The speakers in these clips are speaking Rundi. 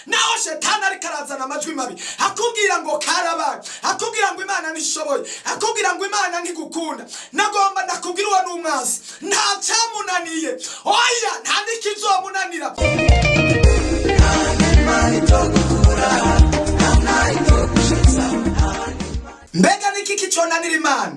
naho shetani ariko arazana amajwi mabi akubwira ngo karabaye, akubwira ngo Imana ntishoboye, akubwira ngo Imana ntigukunda, nagomba ndakubwira uwo n'umwansi nta cyamunaniye, oya nta n'ikizomunanira. Mbega niki kiconanira Imana?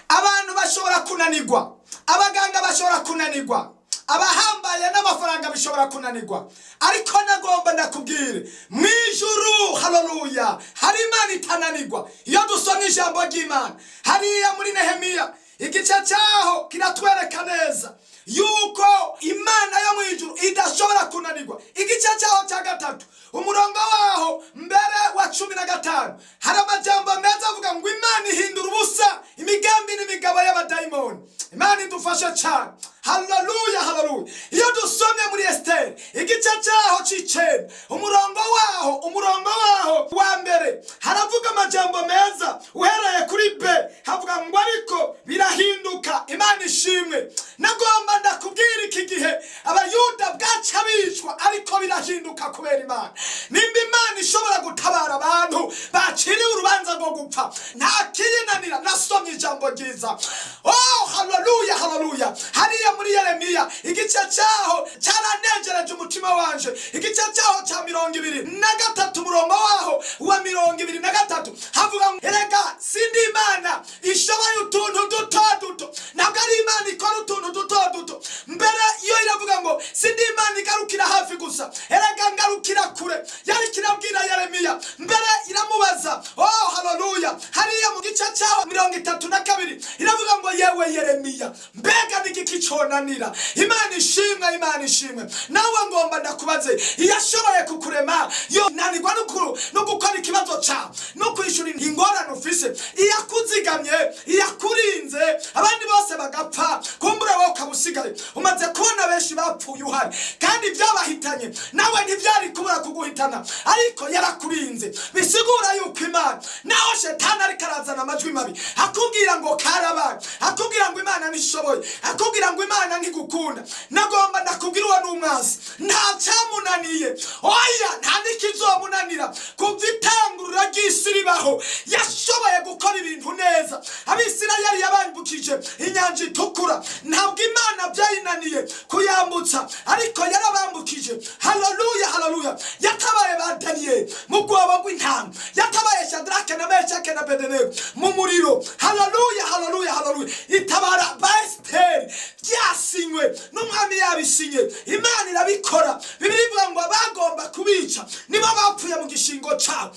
Abantu bashobora kunanirwa, abaganga bashobora kunanirwa, abahambaye n'amafaranga bishobora kunanirwa, ariko nagomba ndakubwire mwijuru, haleluya, hari Imana itananirwa. Iyo dusomye ijambo ry'Imana hariya muri Nehemiya igice cyaho kiratwereka neza yuko Imana yo mwijuru idashobora kunanirwa. Igice cyaho cya gatatu umurongo waho mbere wa 15 hari amajambo meza avuga ngo Imana ihindura ubusa imigambi n'imigabo y'abadayimoni. Imana idufashe cyane, haleluya, haleluya. Iyo dusomye muri Esther igice cyaho c'icenda umurongo waho wa mbere haravuga amajambo meza, uhereye kuri B havuga ngo ariko birahinduka, Imana ishimwe. Nagomba ndakubwira iki gihe abayuda bwaca bicwa, ariko birahinduka kubera Imana. Nimba Imana ishobora gutabara abantu baciriwe urubanza rwo gupfa, nta kiyinanira. Nasomye ijambo ryiza, oh haleluya, haleluya, hariya muri Yeremiya igice cyaho cyaranejereje umutima wanje, igice cyaho cya 23 umurongo waho wa 23 havuga ngo erega sindi Imana ishoboye utuntu duto duto, ntabwo ari Imana ikora utuntu duto duto. Mbere iyo iravuga ngo sindi Imana igarukira hafi gusa, erega ngarukira kure. Yari kirabwira Yeremiya, mbere iramubaza, oh haleluya, hariya mu gice cyaho 32 iravuga ngo yewe Yeremiya, mbega niki kiconanira? Imana ishimwe, Imana ishimwe. Nawe ngomba ndakubaze, iyashoboye kukurema yo nanirwa no gukora ikibazo cyawe no kwishura ingorane ufise, iyakuzigamye, iyakurinze, abandi bose bagapfa, kumbure wowe ukabusigaye. Umaze kubona benshi bapfuye uhari, kandi byabahitanye, nawe ntibyari kubura kuguhitana, ariko yarakurinze. Bisigura yuko Imana naho shetani ariko arazana amajwi mabi akubwira ngo karabaye, akubwira ngo Imana ntishoboye, akubwira ngo Imana ntigukunda, nagomba ndakubwira uwo n'umwansi nta cyamunaniye, oya nta n'ikizomunanira. Kuva itangurira ry'isi ribaho yashoboye gukora ibintu neza. Abisirayeli yabambukije inyanja itukura, ntabwo Imana byayinaniye kuyambutsa, ariko yarabambukije. Haleluya, haleluya. Yatabaye ba Daniel mu bwoba bw'intama, yatabaye Shadraka na Meshaki na Abednego mu muriro. Haleluya, haleluya, haleluya. Itabara ba Esther byasinywe n'umwami yabisinye. Imana irabikora. Bibiliya ivuga ngo bagomba kubica niba bapfuye mu gishingo cyabo.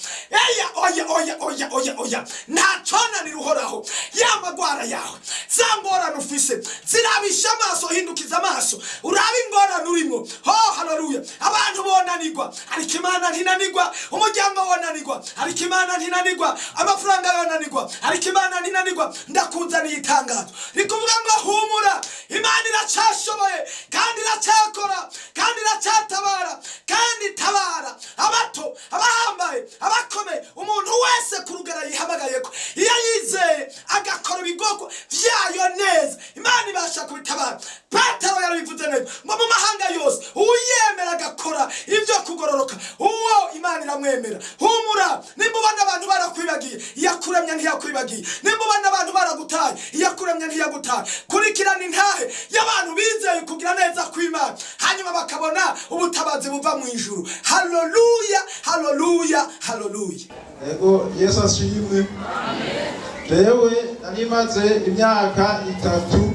Oya nta conanira uhoraho. Yamagwara yawe zangorana ufise zirabisha amaso, hindukiza amaso urabe ingorane urimo. Oh haleluya. Abantu bonanirwa ariko Imana ntinanirwa, umuryango wonanirwa ariko Imana ntinanirwa, amafaranga yonanirwa ariko Imana ntinanirwa. Ndakuzaniye itangazo rikuvuga ngo humura, Imana iracashoboye kandi iracakora kandi iracyatabara, kandi itabara abato, abahambaye, abakomeye, umuntu wese ku rugero yihamagaye ko. Iyo yizeye agakora ibikorwa byayo neza, Imana ibasha kubitabara. Petero yarabivuze neza ngo mu mahanga yose uyemera agakora ibyo kugororoka, uwo Imana iramwemera. Humura, nimba ubona abantu barakwibagiye, iyakuremye ntiyakwibagiye. Nimba ubona abantu baragutaye, iyakuremye ntiyagutaye. Kurikirana intahe y'abantu bizeye kugira neza kw'Imana, hanyuma bakabona ubutabazi buva mu ijuru. Haleluya, haleluya, haleluya. Ego Yesu ashimwe. Amen. Jewe nari maze imyaka 3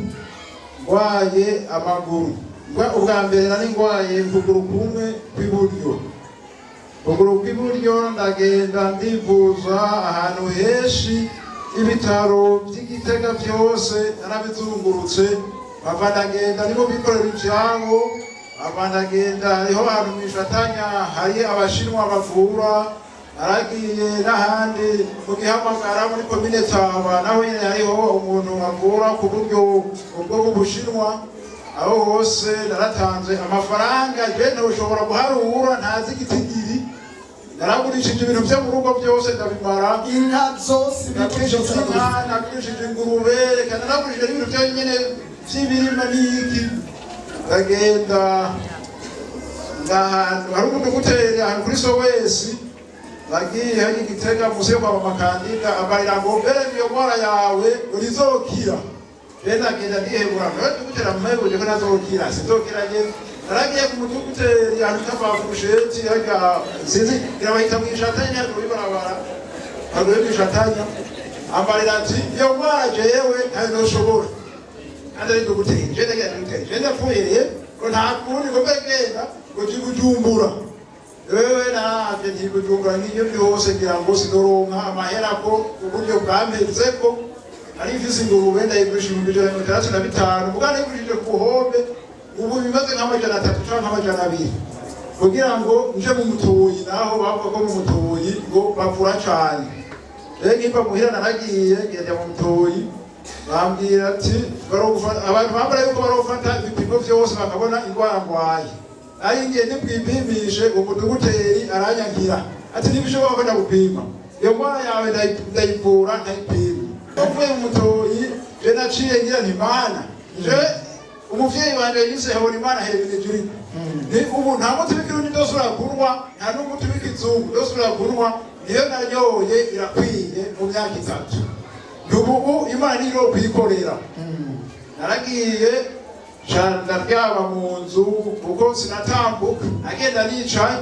ngwaye amaguru. Ubwa mbere nari ngwaye ukuguru kumwe kw'iburyo. Ukuguru kw'iburyo ndagenda ndivuza ahantu henshi, ibitaro by'Igitega byose narabizungurutse. Bava ndagenda nibo bikorera ibyabo, bava ndagenda hariho ahantu mwishatanya hari abashinwa bavura, aragiye n'ahandi mu Gihamagara muri komine Taba naho nyine hariho umuntu avura ku buryo ubwo bw'Ubushinwa. Aho hose naratanze amafaranga je ntushobora guharura, ntazi igitigiri. Naragurishije ibintu byo mu rugo byose ndabimara, Inka zose nagurishije ingurube, kandi naragurishije ibintu byo nyine by'ibirima n'iki. Ndagenda ngahantu hari umuduguteri ahantu kuri Sowesi bagiye hari Gitega musi yo kwa makandida abarira ngo mbere niyo ngwara yawe urizokira benda genda ndihebura no dugutera mumebuje ko nazokira sizokira je naragiye ku muduguteri ahantu kabafusheti yaga sinzi irabahita mwishatanya kuri barabara agwe mwishatanya ambarira ati iyo ngwara jewe ntayo shobora kandi ari duguteri je ndagiye duguteri je ndapfuye ko nta kundi ko begenda ko Bujumbura wewe navye Bujumbura niyo byose ngira ngo sidoronka amahera ko uburyo bwameze ko ari ifisi ingurube ndayigurisha 3500 mugana yigurishije ku hombe ubu bimaze nk'amajana 3 cyangwa nk'amajana 2 kugira ngo nje mu mutuyi naho bavuga ko mu mutuyi ngo bavura cyane rero niba muhira naragiye ngenda mu mutuyi bambwira ati abantu bambara yuko barofata ibipimo byose bakabona indwara ngwaye ari ngende bwipimishe umuduguteri aranyankira ati nibishobora ko ndagupima iyo ngwara yawe ndayivura ndayipima bavuye mu mutoyi je naciye ngira nti mana je umuvyeyi wanje yise habona imana hejuru juri ni ubu nta muti w'ikirundi dosura kunwa nta n'umuti w'ikizungu dosura kunwa niyo naryoye irakwiye mu myaka 3 ubu imana niyo kwikorera naragiye ndaryaba mu nzu kuko sinatambuka agenda nicaye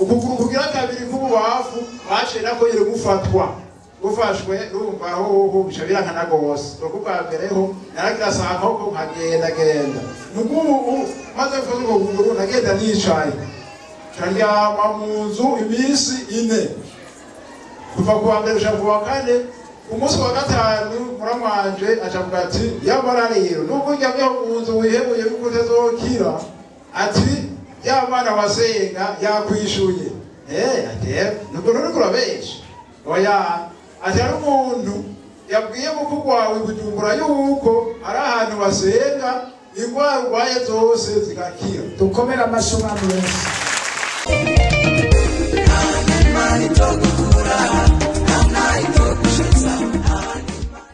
ukuguru kugira kabiri k'ububafu bacira ko yire gufatwa gufashwe urumva aho bishabira nkana gose ukuva mbereho naragira sanga ko nkagenda nubu maze kuvuga ngo ukuguru nagenda nicaye ndaryama mu nzu imisi 4 kuva ku wa mbere ku wa kane umunsi wa gatanu muramwanje acavuga ati yabara rero nubwo njyamye mu nzu wihebuye kuko utazokira ati yabana wasenga yakwishuye nuko nuri kurabesha oya ati ari umuntu yabwiye mukuru wawe Bujumbura yuko ari ahantu basenga ingwara urwaye zose zigakira dukomera amashyi mwami Yesu